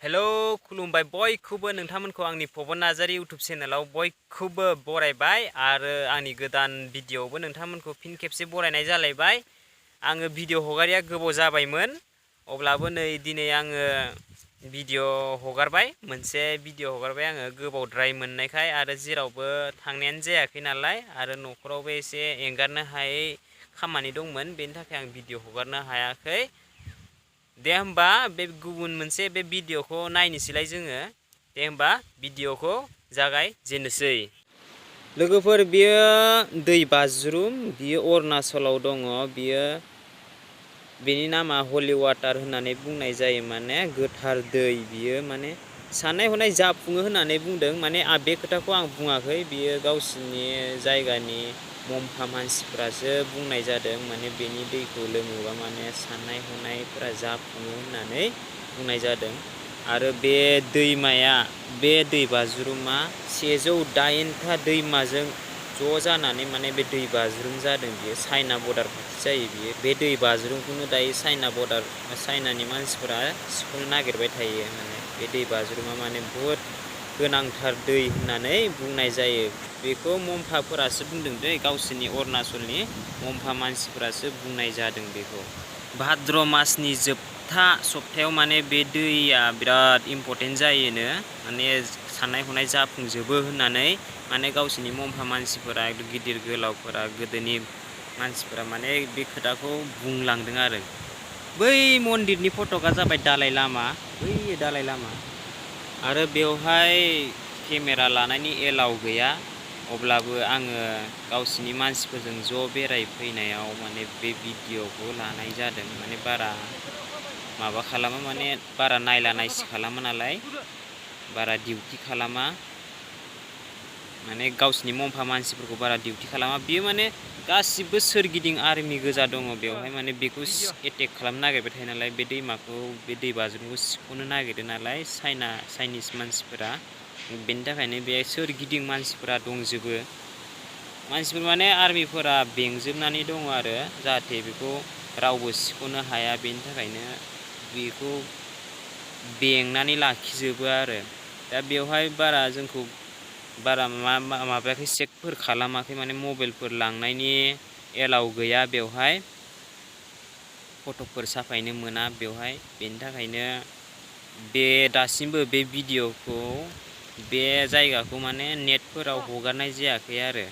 Hello खुलुमबाय बयखौबो नोंथांमोनखौ आंनि पवन नार्जारी यूट्यूब चेनेलाव बयखौबो बरायबाय आरो आंनि गोदान भिडिअआवबो नोंथांमोनखौ फिन खेबसे बरायनाय जालायबाय। आङो भिडिअ हगारिया गोबाव जाबायमोन अब्लाबो नै दिनै आङो भिडिअ हगारबाय मोनसे भिडिअ हगारबाय आङो गोबावद्राय मोननायखाय आरो जेरावबो थांनायानो जायाखै नालाय आरो न'खरावबो एसे एंगारनो हायै खामानि दंमोन बेनि थाखाय आं भिडिअ हगारनो हायाखै। दे होमबा बे गुबुन मोनसे बे भिडिअखौ नायनोसैलाय जोङो। दे होमबा भिडिअखौ जागायजेननोसै। लोगोफोर बियो दै बाज्रुम बियो अरुणाचलाव दङ। बियो बेनि नामा हलि वाटार होननानै बुंनाय जायो माने गोथार दै बियो माने साननाय हनाय जाफुङो होननानै बुंदों माने बे खोथाखौ आं बुङाखै बियो गावसिनि जायगानि मम्फा मानसिफ्रासो बुंनाय जादों माने बेनि दैखौ लोङोबा माने साननाय हनायफोरा जाफुङो होननानै बुंनाय जादों आरो बे दैमाया बे दै बाज्रुमा 108था दैमाजों ज' जानानै माने बे दै बाज्रुम जादों। बियो चाइना बर्डार खाथि जायो बियो बे दै बाज्रुमखौनो दायो चाइनानि मानसिफोरा सिख'नो नागिरबाय थायो। माने बे दै बाज्रुमा माने बुहुद गोनांथार दै होननानै बुंनाय जायो। बेखौ मम्फाफोरासो बुंदों दै गावसोरनि अरुणाचलनि मम्फा मानसिफोरासो बुंनाय जादों। बेखौ भाद्र मासनि जोबथा सप्तायाव माने बे दैया बिराद इम्परटेन्ट जायोनो माने साननाय हनाय जाफुंजोबो होननानै माने गावसोरनि मम्फा मानसिफोरा गिदिर गोलावफोरा गोदोनि मानसिफोरा माने बे खोथाखौ बुंलांदों आरो। बै मन्दिरनि फटकआ जाबाय दालाइ लामा बै दालाइ लामा आरो बेवहाय केमेरा लानायनि एलाउ गैया। अब्लाबो आङो गावसिनि मानसिफोरजों ज' बेरायफैनायाव माने बे भिडिअखौ लानाय जादों। माने बारा माबा खालामा माने बारा नायला नायसि खालामा नालाय बारा डिउटि खालामा माने गावसिनि मम्फा मानसिफोरखौ बारा डिउटि खालामा। बियो माने गासिबो सोरगिदिं आर्मि गोजा दङ बेवहाय माने बेखौ एटेक खालामनो नागिरबाय थायो नालाय बे दैमाखौ बे दै बाज्रुमखौ सिख'नो नागिरदों नालाय चाइनिस मानसिफोरा बेनि थाखायनो बे सोरगिदिं मानसिफोरा दंजोबो। मानसिफोर माने आर्मिफोरा बेंजोबनानै दङ आरो जाहाथे बेखौ रावबो सिख'नो हाया बेनि थाखायनो बेखौ बेंनानै लाखिजोबो आरो। दा बेवहाय बारा जोंखौ बारा माबायाखै चेकफोर खालामाखै माने मबाइलफोर लांनायनि एलाउ गैया बेवहाय फट'फोर साफायनो मोना बेवहाय बेनि थाखायनो बे दासिमबो बे भिडिअखौ बे जायगाखौ माने नेटफोराव हगारनाय जायाखै आरो।